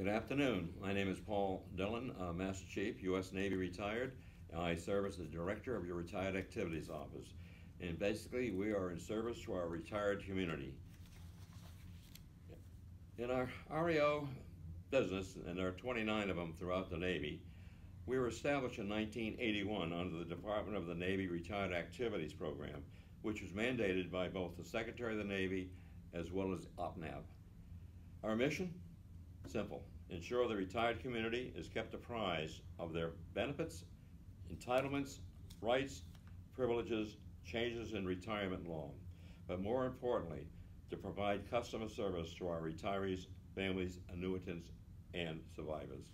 Good afternoon. My name is Paul Dillon, Master Chief, U.S. Navy retired. I serve as the Director of your Retired Activities Office. And basically, we are in service to our retired community. In our REO business, and there are 29 of them throughout the Navy, we were established in 1981 under the Department of the Navy Retired Activities Program, which was mandated by both the Secretary of the Navy as well as OPNAV. Our mission? Simple. Ensure the retired community is kept apprised of their benefits, entitlements, rights, privileges, changes in retirement law, but more importantly, to provide customer service to our retirees, families, annuitants, and survivors.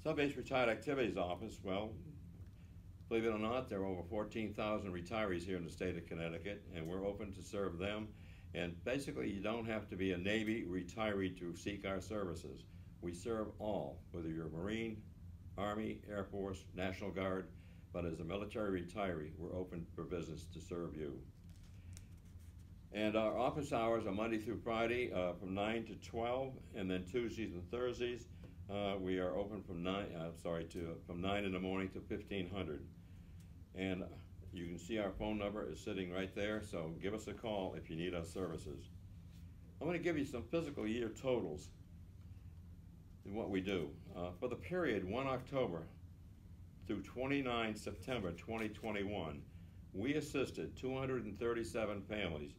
Sub-Base Retired Activities Office, well, believe it or not, there are over 14,000 retirees here in the state of Connecticut, and we're open to serve them. And basically, you don't have to be a Navy retiree to seek our services. We serve all, whether you're a Marine, Army, Air Force, National Guard, but as a military retiree, we're open for business to serve you. And our office hours are Monday through Friday from 9 to 12, and then Tuesdays and Thursdays we are open from 9 in the morning to 1500. And you can see our phone number is sitting right there, so give us a call if you need our services. I'm going to give you some fiscal year totals in what we do. For the period 1 October through 29 September 2021, we assisted 237 families,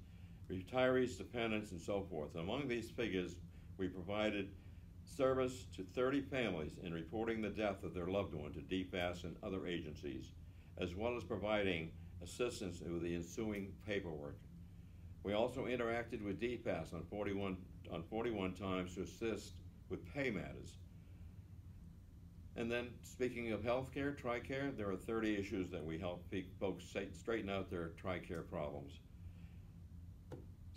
retirees, dependents, and so forth. Among these figures, we provided service to 30 families in reporting the death of their loved one to DFAS and other agencies, as well as providing assistance with the ensuing paperwork. We also interacted with DFAS on 41 times to assist with pay matters. And then, speaking of healthcare, TRICARE, there are 30 issues that we help folks straighten out their TRICARE problems.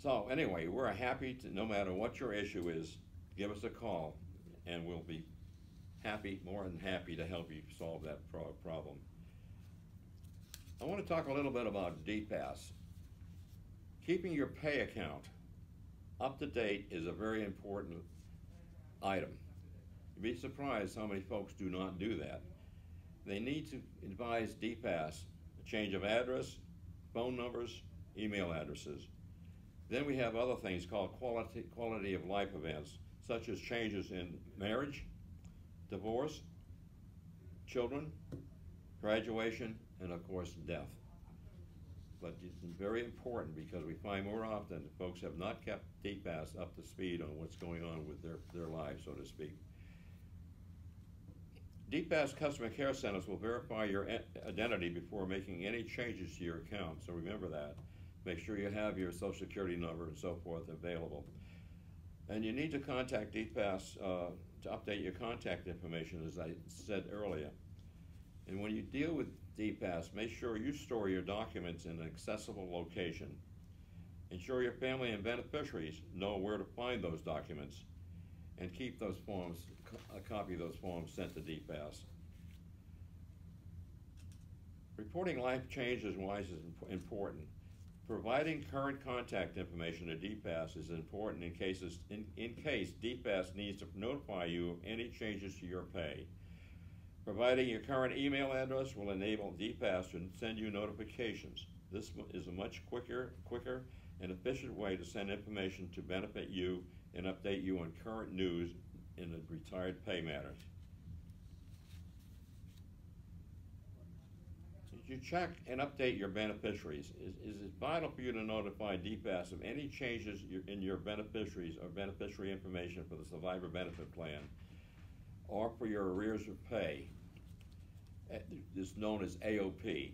So anyway, we're happy to, no matter what your issue is, give us a call, and we'll be happy, more than happy to help you solve that problem. I want to talk a little bit about DFAS. Keeping your pay account up to date is a very important item. You'd be surprised how many folks do not do that. They need to advise DFAS a change of address, phone numbers, email addresses. Then we have other things called quality of life events, such as changes in marriage, divorce, children, graduation, and of course death. But it's very important because we find more often that folks have not kept DFAS up to speed on what's going on with their lives, so to speak. DFAS customer care centers will verify your identity before making any changes to your account, so remember that. Make sure you have your Social Security number and so forth available. And you need to contact DFAS to update your contact information, as I said earlier. And when you deal with DFAS, make sure you store your documents in an accessible location. Ensure your family and beneficiaries know where to find those documents, and keep those forms, a copy of those forms sent to DFAS. Reporting life changes wise is important. Providing current contact information to DFAS is important in case DFAS needs to notify you of any changes to your pay. Providing your current email address will enable DFAS to send you notifications. This is a much quicker and efficient way to send information to benefit you and update you on current news in the retired pay matters. You check and update your beneficiaries. It is vital for you to notify DFAS of any changes in your beneficiaries or beneficiary information for the Survivor Benefit Plan or for your arrears of pay. It's known as AOP.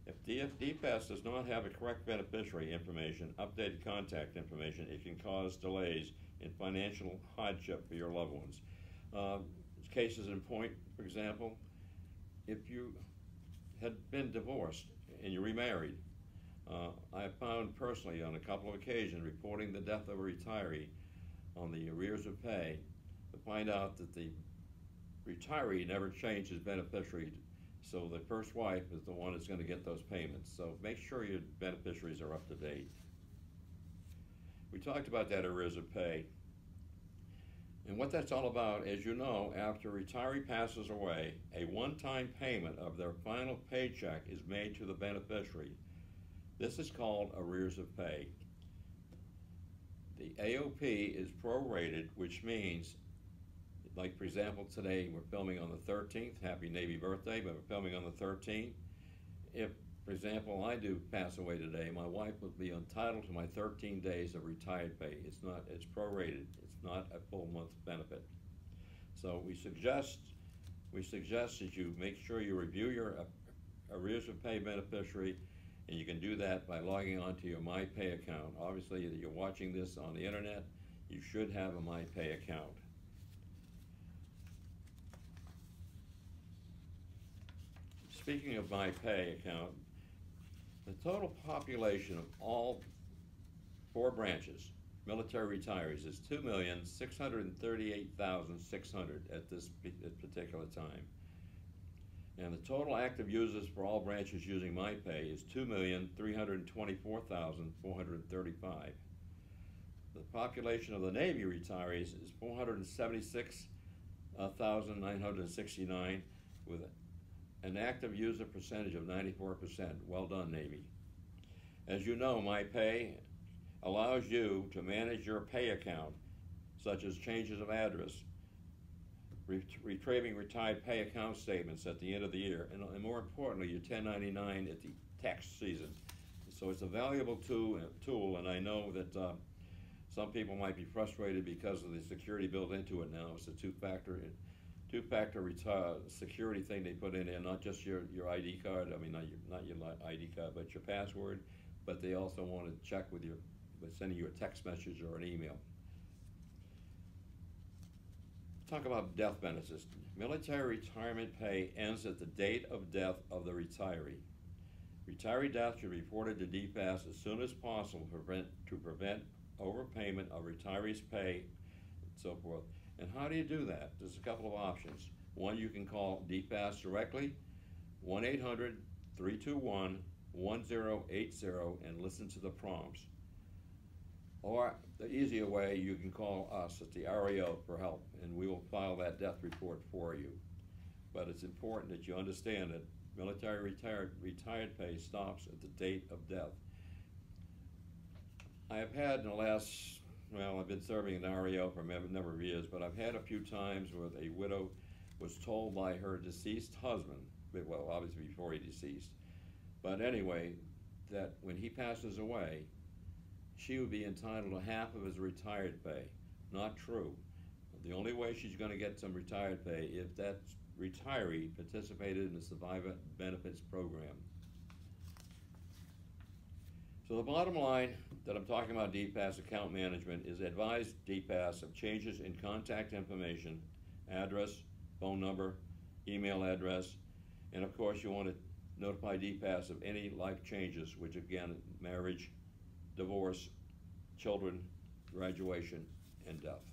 If DFAS does not have a correct beneficiary information, updated contact information, it can cause delays in financial hardship for your loved ones. Cases in point, for example, if you had been divorced and you remarried, I have found personally on a couple of occasions reporting the death of a retiree on the arrears of pay to find out that the retiree never changed his beneficiary, so the first wife is the one that's going to get those payments. So make sure your beneficiaries are up to date. we talked about that arrears of pay. And what that's all about, as you know, after a retiree passes away, a one-time payment of their final paycheck is made to the beneficiary. This is called arrears of pay. The AOP is prorated, which means, like for example, today we're filming on the 13th, happy Navy birthday, but we're filming on the 13th. If, for example, I do pass away today, my wife would be entitled to my 13 days of retired pay. It's prorated. It's not a full month benefit. So we suggest that you make sure you review your arrears of pay beneficiary, and you can do that by logging on to your MyPay account. Obviously, that you're watching this on the internet, you should have a MyPay account. Speaking of MyPay account, the total population of all 4 branches, military retirees, is 2,638,600 at this particular time. And the total active users for all branches using MyPay is 2,324,435. The population of the Navy retirees is 476,969 with an active user percentage of 94%. Well done, Navy. As you know, MyPay allows you to manage your pay account, such as changes of address, retrieving retired pay account statements at the end of the year, and more importantly, your 1099 at the tax season. So it's a valuable tool, and I know that some people might be frustrated because of the security built into it now. It's a two-factor security thing they put in there, not just your ID card. I mean, not your ID card, but your password. But they also want to check with sending you a text message or an email. Talk about death benefits. Military retirement pay ends at the date of death of the retiree. Retiree death should be reported to DFAS as soon as possible to prevent overpayment of retirees' pay and so forth. And how do you do that? There's a couple of options. One, you can call DFAS directly, 1-800-321-1080, and listen to the prompts. Or the easier way, you can call us at the RAO for help, and we will file that death report for you. But it's important that you understand that military retired pay stops at the date of death. I have had in the last, well, I've been serving in the RAO for a number of years, but I've had a few times where a widow was told by her deceased husband, well, obviously before he deceased, but anyway, that when he passes away, she would be entitled to half of his retired pay. Not true. The only way she's going to get some retired pay if that retiree participated in the Survivor Benefits Program. So the bottom line that I'm talking about DFAS account management is advise DFAS of changes in contact information, address, phone number, email address, and of course you want to notify DFAS of any life changes, which again, marriage, divorce, children, graduation, and death.